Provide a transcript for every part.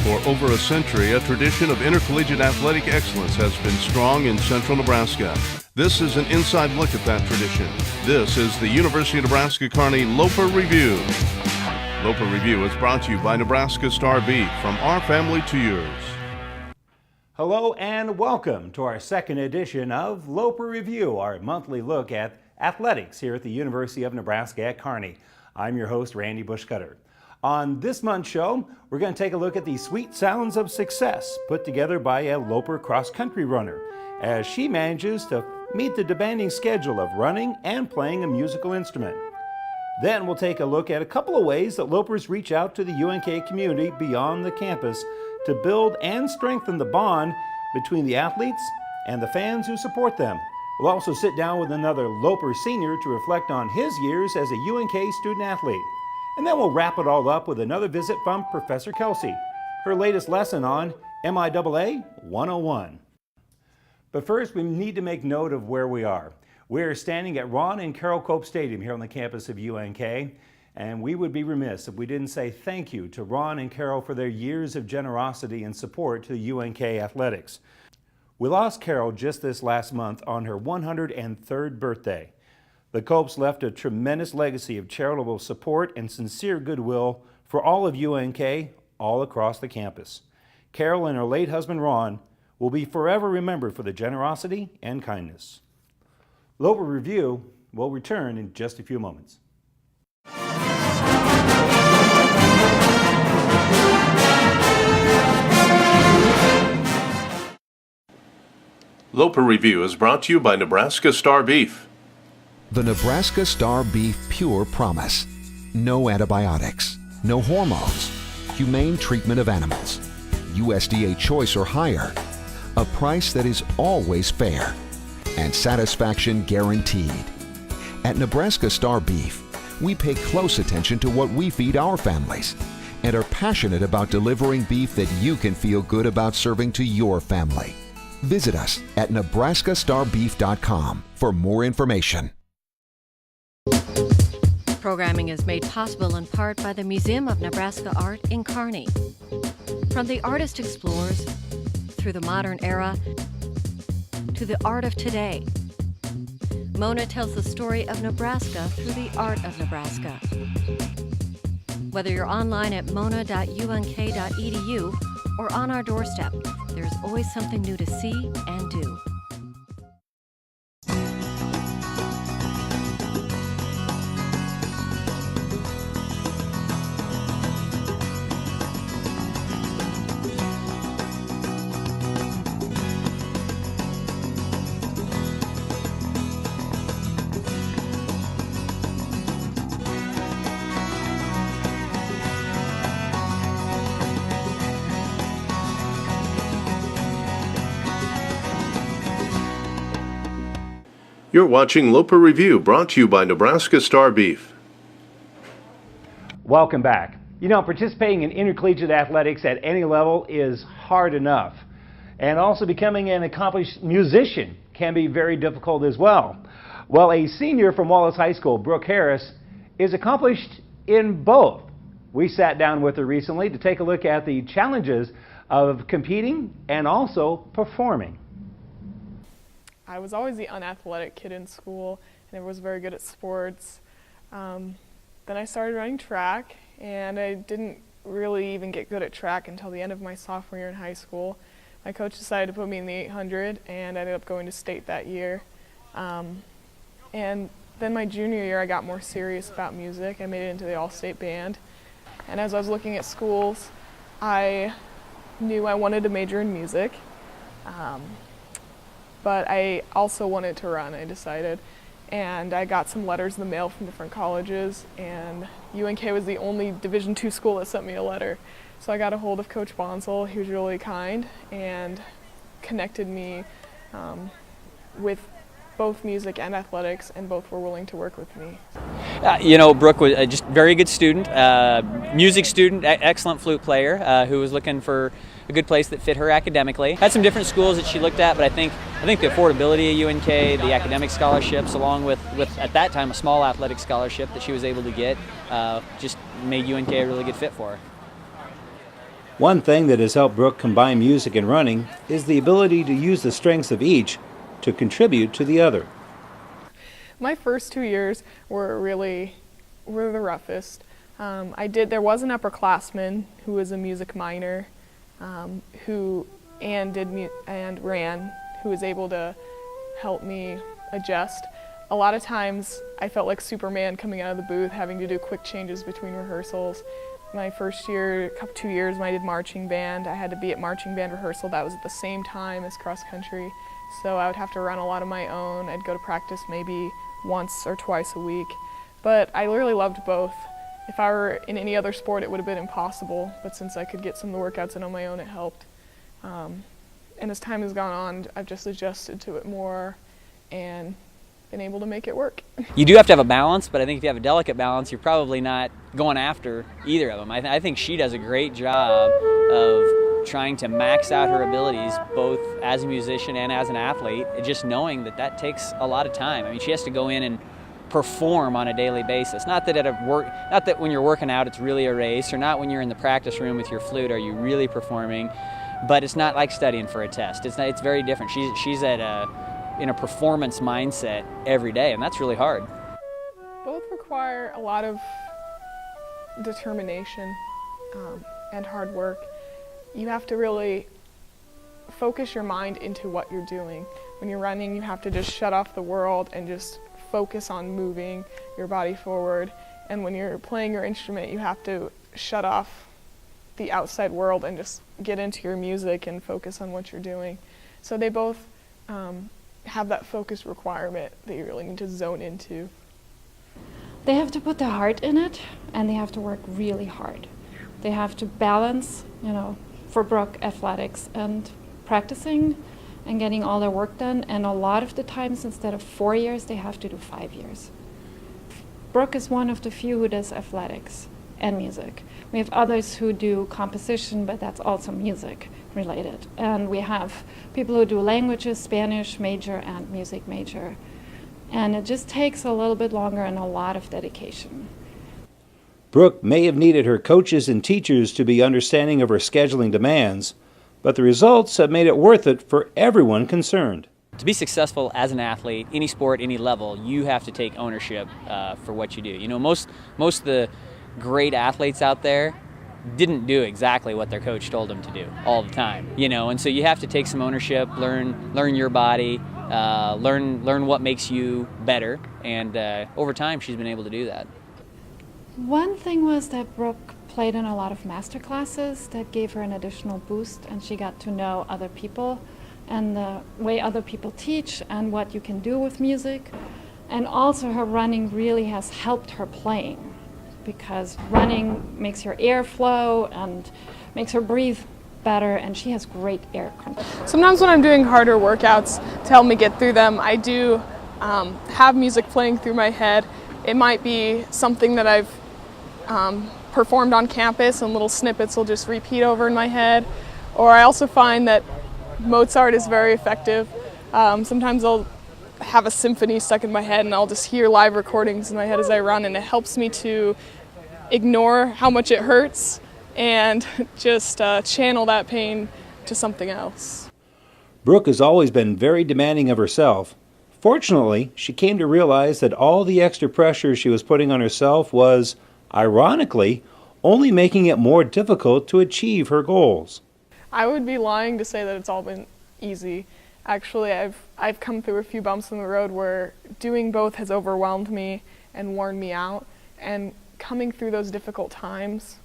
For over a century, a tradition of intercollegiate athletic excellence has been strong in central Nebraska. This is an inside look at that tradition. This is the University of Nebraska-Kearney Loper Review. Loper Review is brought to you by Nebraska Star Beef, from our family to yours. Hello and welcome to our second edition of Loper Review, our monthly look at athletics here at the University of Nebraska at Kearney. I'm your host, Randy Bushcutter. On this month's show, we're going to take a look at the sweet sounds of success put together by a Loper cross-country runner as she manages to meet the demanding schedule of running and playing a musical instrument. Then we'll take a look at a couple of ways that Lopers reach out to the UNK community beyond the campus to build and strengthen the bond between the athletes and the fans who support them. We'll also sit down with another Loper senior to reflect on his years as a UNK student athlete. And then we'll wrap it all up with another visit from Professor Kelsey, her latest lesson on MIAA 101. But first, we need to make note of where we are. We're standing at Ron and Carol Cope Stadium here on the campus of UNK, and we would be remiss if we didn't say thank you to Ron and Carol for their years of generosity and support to UNK Athletics. We lost Carol just this last month on her 103rd birthday. The Copes left a tremendous legacy of charitable support and sincere goodwill for all of UNK all across the campus. Carol and her late husband Ron will be forever remembered for the generosity and kindness. Loper Review will return in just a few moments. Loper Review is brought to you by Nebraska Star Beef. The Nebraska Star Beef Pure Promise. No antibiotics, no hormones, humane treatment of animals, USDA choice or higher, a price that is always fair, and satisfaction guaranteed. At Nebraska Star Beef, we pay close attention to what we feed our families and are passionate about delivering beef that you can feel good about serving to your family. Visit us at nebraskastarbeef.com for more information. Programming is made possible in part by the Museum of Nebraska Art in Kearney. From the artist explores through the modern era to the art of today, Mona tells the story of Nebraska through the art of Nebraska. Whether you're online at mona.unk.edu or on our doorstep, there's always something new to see and do. You're watching Loper Review, brought to you by Nebraska Star Beef. Welcome back. You know, participating in intercollegiate athletics at any level is hard enough. And also becoming an accomplished musician can be very difficult as well. Well, a senior from Wallace High School, Brooke Harris, is accomplished in both. We sat down with her recently to take a look at the challenges of competing and also performing. I was always the unathletic kid in school and I was very good at sports. Then I started running track, and I didn't really even get good at track until the end of my sophomore year in high school. My coach decided to put me in the 800, and I ended up going to state that year. And then my junior year I got more serious about music. I made it into the all-state band. And as I was looking at schools, I knew I wanted to major in music. But I also wanted to run, I decided. And I got some letters in the mail from different colleges, and UNK was the only Division II school that sent me a letter. So I got a hold of Coach Bonsall. He was really kind and connected me with both music and athletics, and both were willing to work with me. You know, Brooke was just a very good student, music student, excellent flute player, who was looking for a good place that fit her academically. Had some different schools that she looked at, but I think the affordability of UNK, the academic scholarships, along with at that time a small athletic scholarship that she was able to get, just made UNK a really good fit for her. One thing that has helped Brooke combine music and running is the ability to use the strengths of each to contribute to the other. My first 2 years were the roughest. There was an upperclassman who was a music minor, who ran, who was able to help me adjust. A lot of times I felt like Superman coming out of the booth, having to do quick changes between rehearsals. My first year, 2 years when I did marching band, I had to be at marching band rehearsal. That was at the same time as cross country. So I would have to run a lot of my own. I'd go to practice maybe once or twice a week. But I really loved both. If I were in any other sport, it would have been impossible. But since I could get some of the workouts in on my own, it helped. And as time has gone on, I've just adjusted to it more and been able to make it work. You do have to have a balance, but I think if you have a delicate balance, you're probably not going after either of them. I think she does a great job of trying to max out her abilities both as a musician and as an athlete, just knowing that that takes a lot of time. I mean, she has to go in and perform on a daily basis. Not that when you're working out it's really a race, or not when you're in the practice room with your flute are you really performing, but it's not like studying for a test. It's very different. She's in a performance mindset every day, and that's really hard. Both require a lot of determination and hard work. You have to really focus your mind into what you're doing. When you're running, you have to just shut off the world and just focus on moving your body forward. And when you're playing your instrument, you have to shut off the outside world and just get into your music and focus on what you're doing. So they both have that focus requirement that you really need to zone into. They have to put their heart in it, and they have to work really hard. They have to balance, for Brooke, athletics and practicing and getting all their work done. And a lot of the times, instead of 4 years, they have to do 5 years. Brooke is one of the few who does athletics and music. We have others who do composition, but that's also music related. And we have people who do languages, Spanish major and music major. And it just takes a little bit longer and a lot of dedication. Brooke may have needed her coaches and teachers to be understanding of her scheduling demands, but the results have made it worth it for everyone concerned. To be successful as an athlete, any sport, any level, you have to take ownership for what you do. Most of the great athletes out there didn't do exactly what their coach told them to do all the time, and so you have to take some ownership, learn your body, learn what makes you better, and over time she's been able to do that. One thing was that Brooke played in a lot of master classes that gave her an additional boost, and she got to know other people and the way other people teach and what you can do with music. And also her running really has helped her playing, because running makes your air flow and makes her breathe better, and she has great air control. Sometimes when I'm doing harder workouts to help me get through them, I do have music playing through my head. It might be something that I've performed on campus, and little snippets will just repeat over in my head. Or I also find that Mozart is very effective. Sometimes I'll have a symphony stuck in my head and I'll just hear live recordings in my head as I run, and it helps me to ignore how much it hurts and just channel that pain to something else. Brooke has always been very demanding of herself. Fortunately, she came to realize that all the extra pressure she was putting on herself was, ironically, only making it more difficult to achieve her goals. I would be lying to say that it's all been easy. Actually, I've come through a few bumps in the road where doing both has overwhelmed me and worn me out. And coming through those difficult times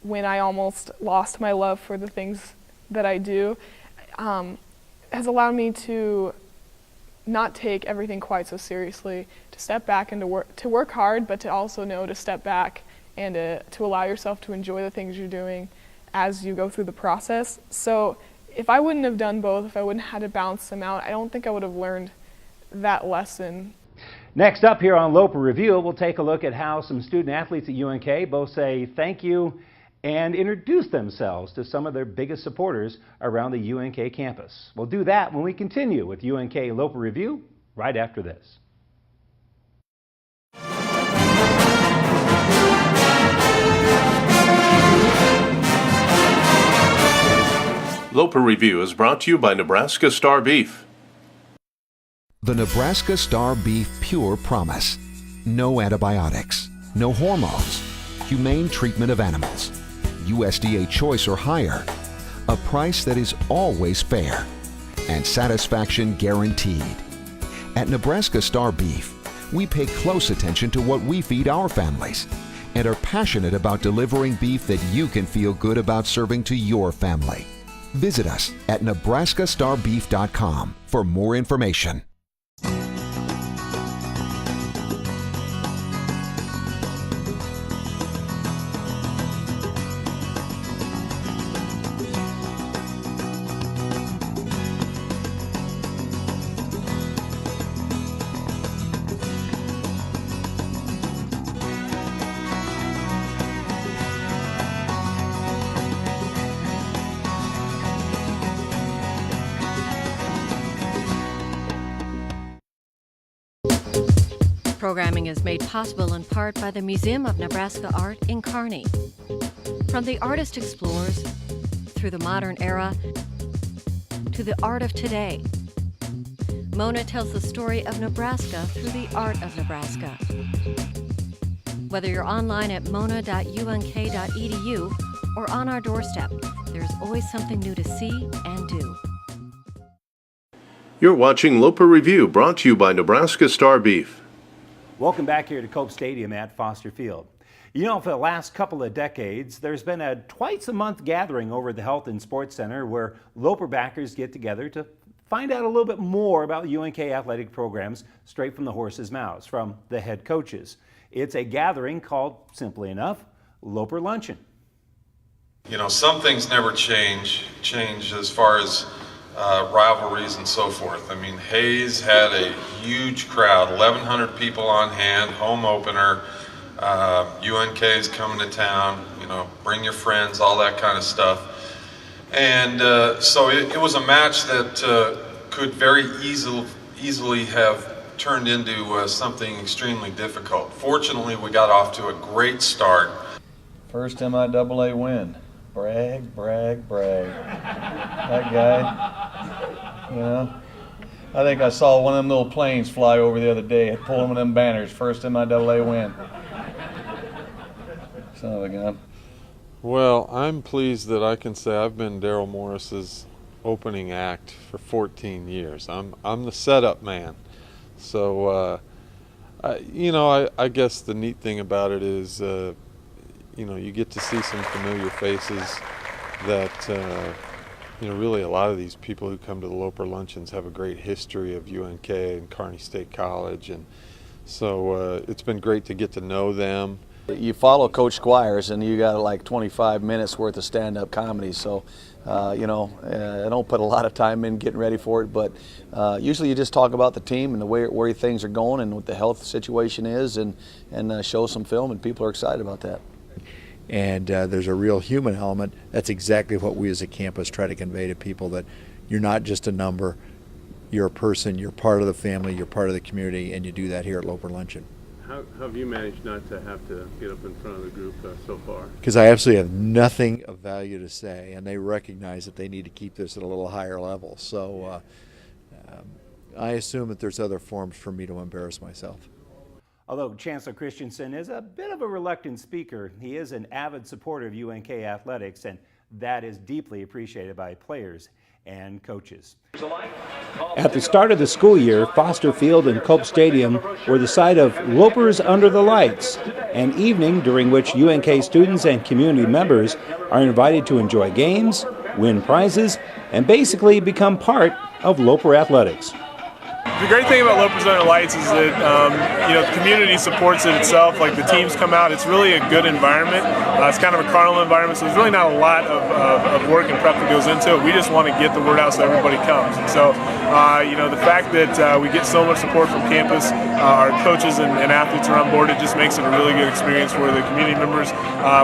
when I almost lost my love for the things that I do has allowed me to not take everything quite so seriously, to step back and to work hard, but to also know to step back and to allow yourself to enjoy the things you're doing as you go through the process. So if I wouldn't have done both, if I wouldn't have had to balance them out, I don't think I would have learned that lesson. Next up here on Loper Review, we'll take a look at how some student athletes at UNK both say thank you and introduce themselves to some of their biggest supporters around the UNK campus. We'll do that when we continue with UNK Loper Review right after this. Loper Review is brought to you by Nebraska Star Beef. The Nebraska Star Beef Pure Promise. No antibiotics, no hormones, humane treatment of animals, USDA choice or higher, a price that is always fair, and satisfaction guaranteed. At Nebraska Star Beef, we pay close attention to what we feed our families and are passionate about delivering beef that you can feel good about serving to your family. Visit us at nebraskastarbeef.com for more information. Programming is made possible in part by the Museum of Nebraska Art in Kearney. From the artist explores through the modern era to the art of today, Mona tells the story of Nebraska through the art of Nebraska. Whether you're online at mona.unk.edu or on our doorstep, there's always something new to see and do. You're watching Loper Review, brought to you by Nebraska Star Beef. Welcome back here to Cope Stadium at Foster Field. You know, for the last couple of decades, there's been a twice-a-month gathering over at the Health and Sports Center where Loper backers get together to find out a little bit more about UNK athletic programs straight from the horse's mouths, from the head coaches. It's a gathering called, simply enough, Loper Luncheon. You know, some things never change as far as rivalries and so forth. I mean, Hayes had a huge crowd, 1,100 people on hand, home opener. UNK's coming to town, you know, bring your friends, all that kind of stuff. And so it was a match that could very easily have turned into something extremely difficult. Fortunately, we got off to a great start. First MIAA win. Brag, brag, brag. That guy, you know. I think I saw one of them little planes fly over the other day. It pulled one of them banners. First MIAA win. Son of a gun. Well, I'm pleased that I can say I've been Darrell Morris's opening act for 14 years. I'm the setup man. So, you know, I guess the neat thing about it is, you know, you get to see some familiar faces that, you know, really a lot of these people who come to the Loper Luncheons have a great history of UNK and Kearney State College, and so it's been great to get to know them. You follow Coach Squires and you got like 25 minutes worth of stand-up comedy, so you know, I don't put a lot of time in getting ready for it, but usually you just talk about the team and the way where things are going and what the health situation is, and show some film, and people are excited about that. And there's a real human element. That's exactly what we as a campus try to convey to people, that you're not just a number, you're a person, you're part of the family, you're part of the community, and you do that here at Loper Luncheon. How have you managed not to have to get up in front of the group so far? Because I absolutely have nothing of value to say, and they recognize that they need to keep this at a little higher level. So I assume that there's other forms for me to embarrass myself. Although Chancellor Christensen is a bit of a reluctant speaker, he is an avid supporter of UNK Athletics, and that is deeply appreciated by players and coaches. At the start of the school year, Foster Field and Cope Stadium were the site of Lopers Under the Lights, an evening during which UNK students and community members are invited to enjoy games, win prizes, and basically become part of Loper Athletics. The great thing about Lopers Under the Lights is that you know, the community supports it itself. Like, the teams come out, it's really a good environment. It's kind of a carnival environment, so there's really not a lot of work and prep that goes into it. We just want to get the word out so everybody comes. And so, you know, the fact that we get so much support from campus, our coaches and athletes are on board, it just makes it a really good experience for the community members.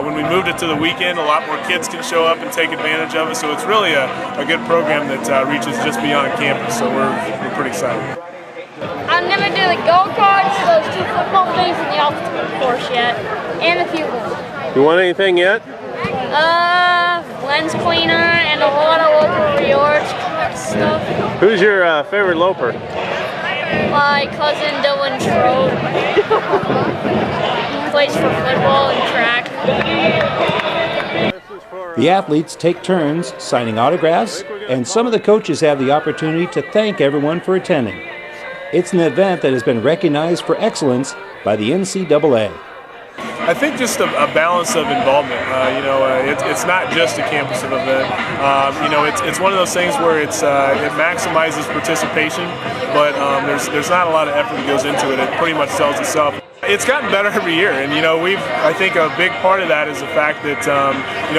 When we moved it to the weekend, a lot more kids can show up and take advantage of it, so it's really a good program that reaches just beyond campus, so we're pretty excited. I'm going to do the go-karts, those 2 football things, and the obstacle course yet, and a few more. You want anything yet? Well, lens cleaner and a lot of local rewards stuff. Who's your favorite loper? My cousin Dylan Schroed plays for football and track. The athletes take turns signing autographs, and some of the coaches have the opportunity to thank everyone for attending. It's an event that has been recognized for excellence by the NCAA. I think just a balance of involvement. It's not just a campus event. It's one of those things where it maximizes participation, but there's not a lot of effort that goes into it. It pretty much sells itself. It's gotten better every year, and I think a big part of that is the fact that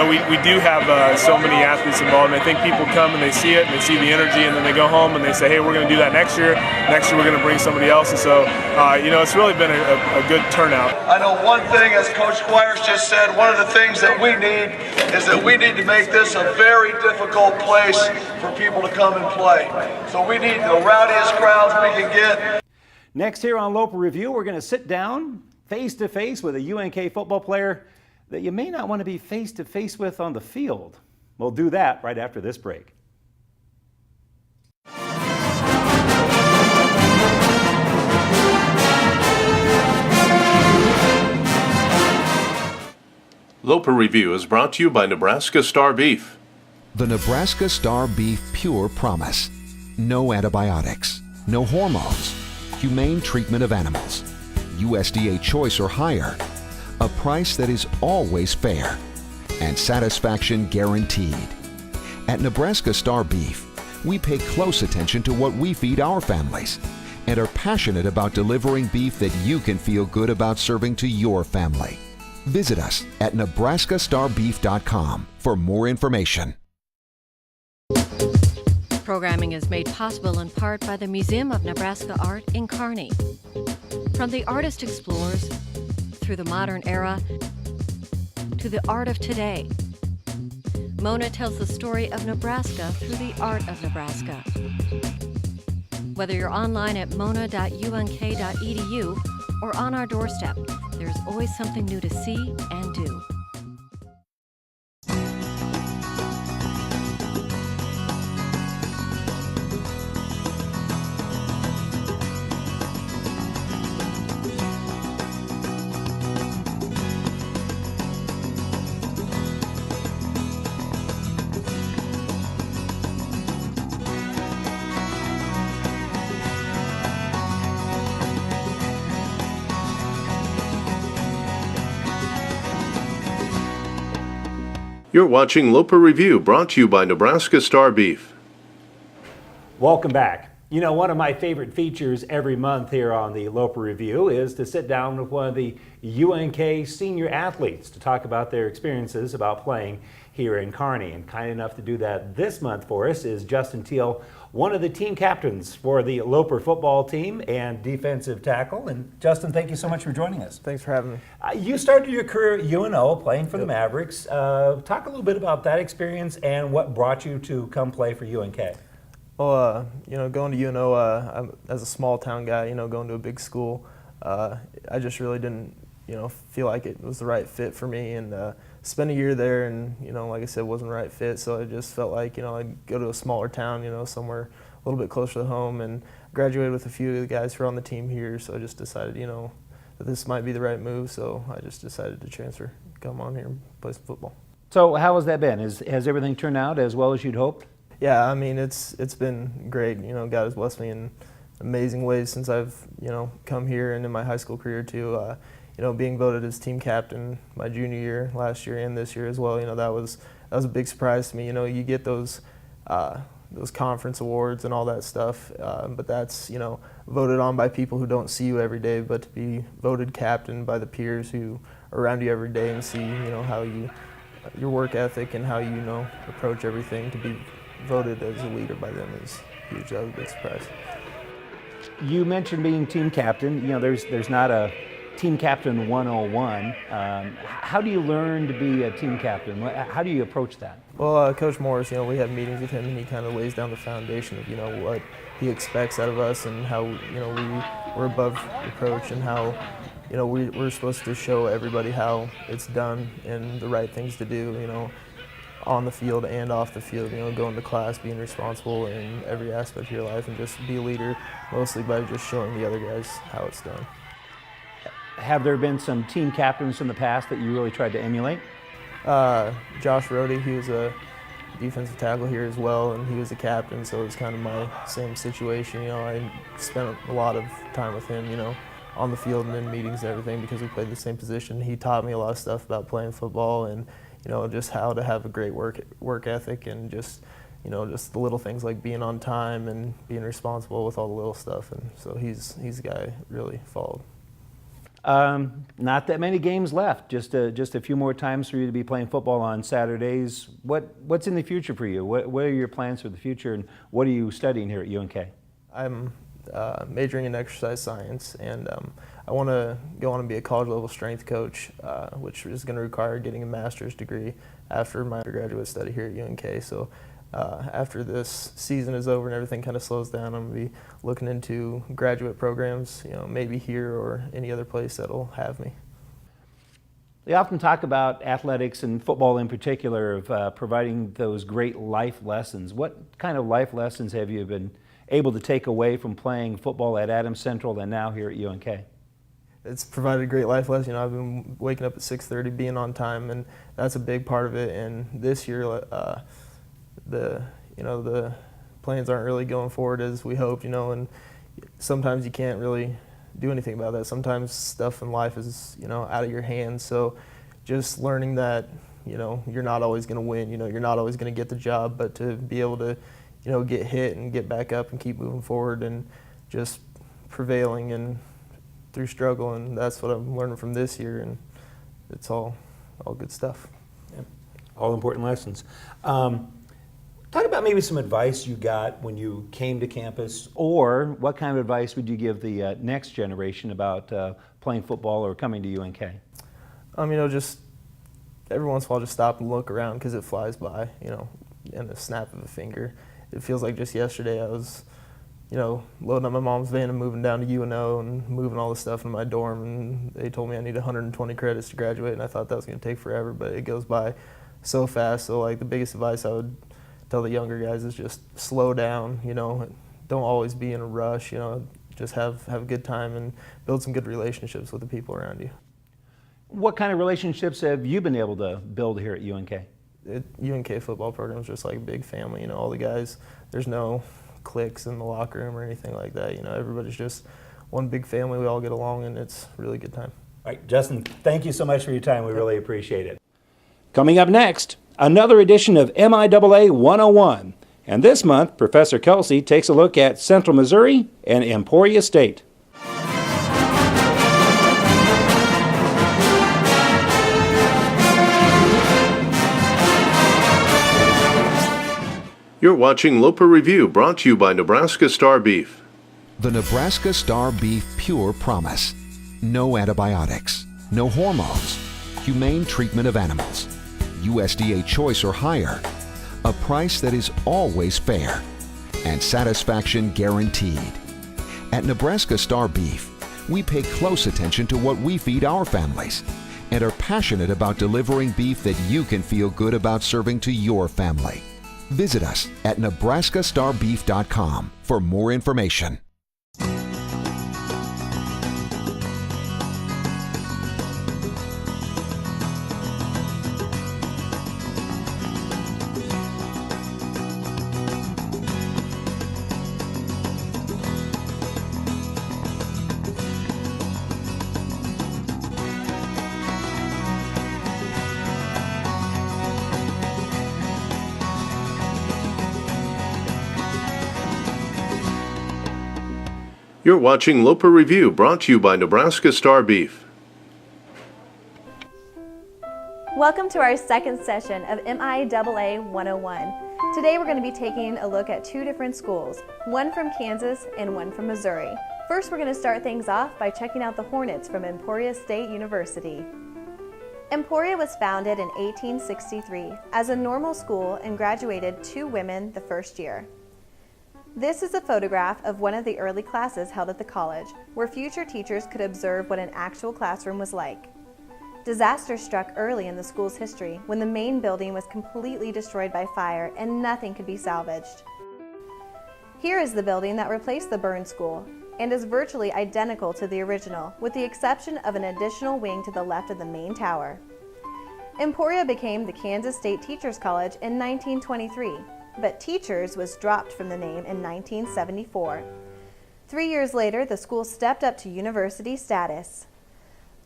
we do have so many athletes involved. And I think people come and they see it, and they see the energy, and then they go home and they say, hey, we're going to do that next year. Next year we're going to bring somebody else, and so it's really been a good turnout. I know one thing, as Coach Squires just said, one of the things that we need is that we need to make this a very difficult place for people to come and play. So we need the rowdiest crowds we can get. Next here on Loper Review, we're going to sit down face-to-face with a UNK football player that you may not want to be face-to-face with on the field. We'll do that right after this break. Loper Review is brought to you by Nebraska Star Beef. The Nebraska Star Beef Pure Promise. No antibiotics, no hormones, humane treatment of animals, USDA choice or higher, a price that is always fair, and satisfaction guaranteed. At Nebraska Star Beef, we pay close attention to what we feed our families and are passionate about delivering beef that you can feel good about serving to your family. Visit us at nebraskastarbeef.com for more information. Programming is made possible in part by the Museum of Nebraska Art in Kearney. From the artist explores through the modern era to the art of today, Mona tells the story of Nebraska through the art of Nebraska. Whether you're online at mona.unk.edu or on our doorstep, there's always something new to see and do. You're watching Loper Review, brought to you by Nebraska Star Beef. Welcome back. You know, one of my favorite features every month here on the Loper Review is to sit down with one of the UNK senior athletes to talk about their experiences about playing here in Kearney. And kind enough to do that this month for us is Justin Teal, one of the team captains for the Loper football team and defensive tackle. And Justin, thank you so much for joining us. Thanks for having me. You started your career at UNO playing for the Mavericks. Talk a little bit about that experience and what brought you to come play for UNK. Well, going to UNO as a small town guy, going to a big school, I just really didn't, feel like it was the right fit for me, and spent a year there, and like I said, wasn't the right fit. So I just felt like I'd go to a smaller town, somewhere a little bit closer to home, and graduated with a few of the guys who are on the team here. So I just decided, that this might be the right move. So I just decided to transfer, come on here and play some football. So how has that been? Has everything turned out as well as you'd hoped? Yeah, I mean, it's been great. God has blessed me in amazing ways since I've, come here, and in my high school career too. Being voted as team captain my junior year last year and this year as well, that was a big surprise to me. You get those conference awards and all that stuff, but that's, voted on by people who don't see you every day, but to be voted captain by the peers who are around you every day and see, how your work ethic and how you, approach everything, to be voted as a leader by them is huge. That was a big surprise. You mentioned being team captain. There's not a team captain 101. How do you learn to be a team captain? How do you approach that? Well, Coach Morris, we have meetings with him, and he kind of lays down the foundation of, what he expects out of us, and how, we're above reproach, and how, we're supposed to show everybody how it's done and the right things to do, on the field and off the field, you know, going to class, being responsible in every aspect of your life, and just be a leader, mostly by just showing the other guys how it's done. Have there been some team captains in the past that you really tried to emulate? Josh Rohde, he was a defensive tackle here as well, and he was a captain, so it was kind of my same situation. You know, I spent a lot of time with him, you know, on the field and in meetings and everything, because we played the same position. He taught me a lot of stuff about playing football, and you know, just how to have a great work ethic, and just, you know, just the little things like being on time and being responsible with all the little stuff. And so he's the guy I really followed. Not that many games left, just a few more times for you to be playing football on Saturdays. What's in the future for you? What are your plans for the future, and what are you studying here at UNK? I'm majoring in exercise science, and I want to go on and be a college level strength coach, which is going to require getting a master's degree after my undergraduate study here at UNK. So after this season is over and everything kind of slows down, I'm going to be looking into graduate programs, you know, maybe here or any other place that'll have me. They often talk about athletics and football in particular of providing those great life lessons. What kind of life lessons have you been able to take away from playing football at Adams Central and now here at UNK? It's provided a great life lesson. You know, I've been waking up at 6:30, being on time, and that's a big part of it. And this year, the plans aren't really going forward as we hoped, you know, and sometimes you can't really do anything about that. Sometimes stuff in life is, you know, out of your hands. So just learning that, you know, you're not always going to win, you know, you're not always going to get the job, but to be able to, you know, get hit and get back up and keep moving forward and just prevailing and through struggle, and that's what I'm learning from this year, and it's all good stuff. Yep. All important lessons. Talk about maybe some advice you got when you came to campus, or what kind of advice would you give the next generation about playing football or coming to UNK? You know, just every once in a while, just stop and look around, because it flies by, you know, in a snap of a finger. It feels like just yesterday I was, you know, loading up my mom's van and moving down to UNO and moving all the stuff in my dorm, and they told me I need 120 credits to graduate, and I thought that was going to take forever, but it goes by so fast. So like the biggest advice I would tell the younger guys is just slow down, you know, don't always be in a rush, you know, just have a good time and build some good relationships with the people around you. What kind of relationships have you been able to build here at UNK? UNK football program is just like a big family, you know, all the guys, there's no cliques in the locker room or anything like that, you know, everybody's just one big family, we all get along, and it's a really good time. All right, Justin, thank you so much for your time, we really appreciate it. Coming up next, another edition of MIAA 101, and this month, Professor Kelsey takes a look at Central Missouri and Emporia State. You're watching Loper Review, brought to you by Nebraska Star Beef. The Nebraska Star Beef Pure Promise. No antibiotics, no hormones, humane treatment of animals, USDA choice or higher, a price that is always fair, and satisfaction guaranteed. At Nebraska Star Beef, we pay close attention to what we feed our families and are passionate about delivering beef that you can feel good about serving to your family. Visit us at nebraskastarbeef.com for more information. You're watching Loper Review, brought to you by Nebraska Star Beef. Welcome to our second session of MIAA 101. Today we're going to be taking a look at two different schools, one from Kansas and one from Missouri. First, we're going to start things off by checking out the Hornets from Emporia State University. Emporia was founded in 1863 as a normal school and graduated 2 women the first year. This is a photograph of one of the early classes held at the college, where future teachers could observe what an actual classroom was like. Disaster struck early in the school's history when the main building was completely destroyed by fire and nothing could be salvaged. Here is the building that replaced the burned school and is virtually identical to the original, with the exception of an additional wing to the left of the main tower. Emporia became the Kansas State Teachers College in 1923, but Teachers was dropped from the name in 1974. 3 years later, the school stepped up to university status.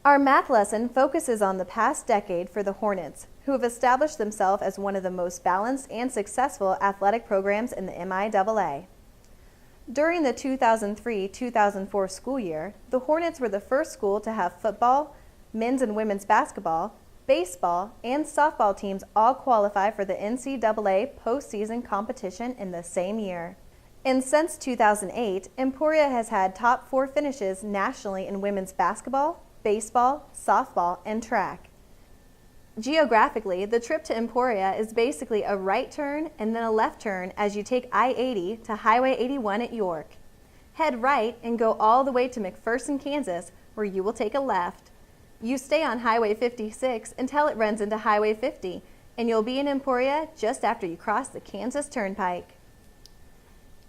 Our math lesson focuses on the past decade for the Hornets, who have established themselves as one of the most balanced and successful athletic programs in the MIAA. During the 2003-2004 school year, the Hornets were the first school to have football, men's and women's basketball, baseball, and softball teams all qualify for the NCAA postseason competition in the same year. And since 2008, Emporia has had top 4 finishes nationally in women's basketball, baseball, softball, and track. Geographically, the trip to Emporia is basically a right turn and then a left turn as you take I-80 to Highway 81 at York. Head right and go all the way to McPherson, Kansas, where you will take a left. You stay on Highway 56 until it runs into Highway 50, and you'll be in Emporia just after you cross the Kansas Turnpike.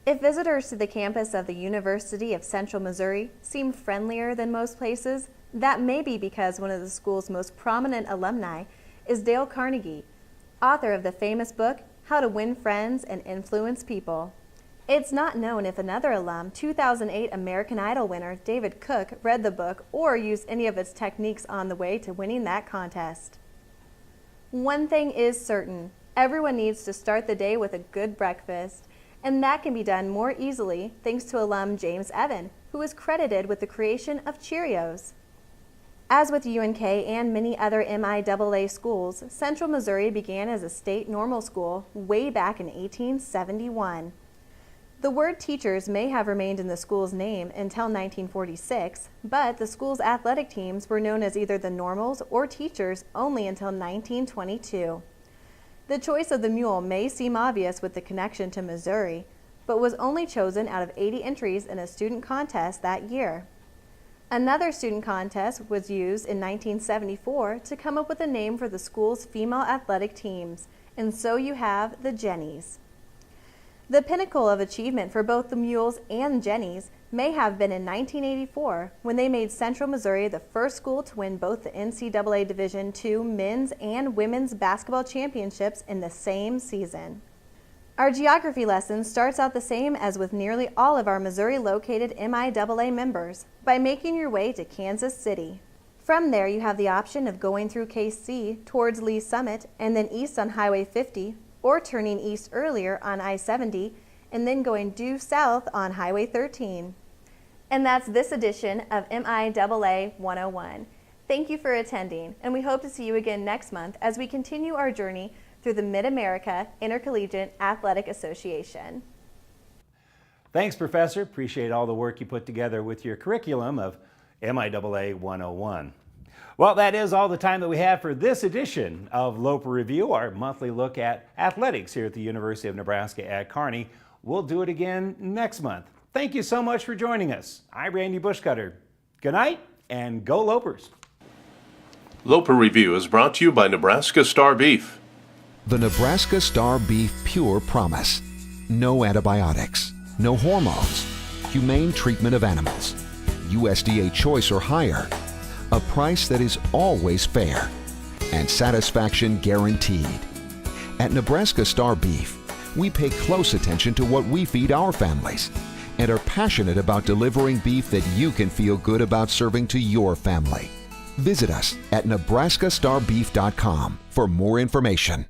If visitors to the campus of the University of Central Missouri seem friendlier than most places, that may be because one of the school's most prominent alumni is Dale Carnegie, author of the famous book, How to Win Friends and Influence People. It's not known if another alum, 2008 American Idol winner David Cook, read the book or used any of its techniques on the way to winning that contest. One thing is certain, everyone needs to start the day with a good breakfast, and that can be done more easily thanks to alum James Evan, who is credited with the creation of Cheerios. As with UNK and many other MIAA schools, Central Missouri began as a state normal school way back in 1871. The word teachers may have remained in the school's name until 1946, but the school's athletic teams were known as either the normals or teachers only until 1922. The choice of the mule may seem obvious with the connection to Missouri, but was only chosen out of 80 entries in a student contest that year. Another student contest was used in 1974 to come up with a name for the school's female athletic teams, and so you have the Jennies. The pinnacle of achievement for both the Mules and Jennies may have been in 1984 when they made Central Missouri the first school to win both the NCAA Division II men's and women's basketball championships in the same season. Our geography lesson starts out the same as with nearly all of our Missouri-located MIAA members, by making your way to Kansas City. From there, you have the option of going through KC towards Lee Summit and then east on Highway 50, or turning east earlier on I-70 and then going due south on Highway 13. And that's this edition of MIAA 101. Thank you for attending, and we hope to see you again next month as we continue our journey through the Mid-America Intercollegiate Athletic Association. Thanks, Professor. Appreciate all the work you put together with your curriculum of MIAA 101. Well, that is all the time that we have for this edition of Loper Review, our monthly look at athletics here at the University of Nebraska at Kearney. We'll do it again next month. Thank you so much for joining us. I'm Randy Bushcutter. Good night and go Lopers. Loper Review is brought to you by Nebraska Star Beef. The Nebraska Star Beef Pure Promise. No antibiotics, no hormones, humane treatment of animals, USDA choice or higher, a price that is always fair, and satisfaction guaranteed. At Nebraska Star Beef, we pay close attention to what we feed our families and are passionate about delivering beef that you can feel good about serving to your family. Visit us at nebraskastarbeef.com for more information.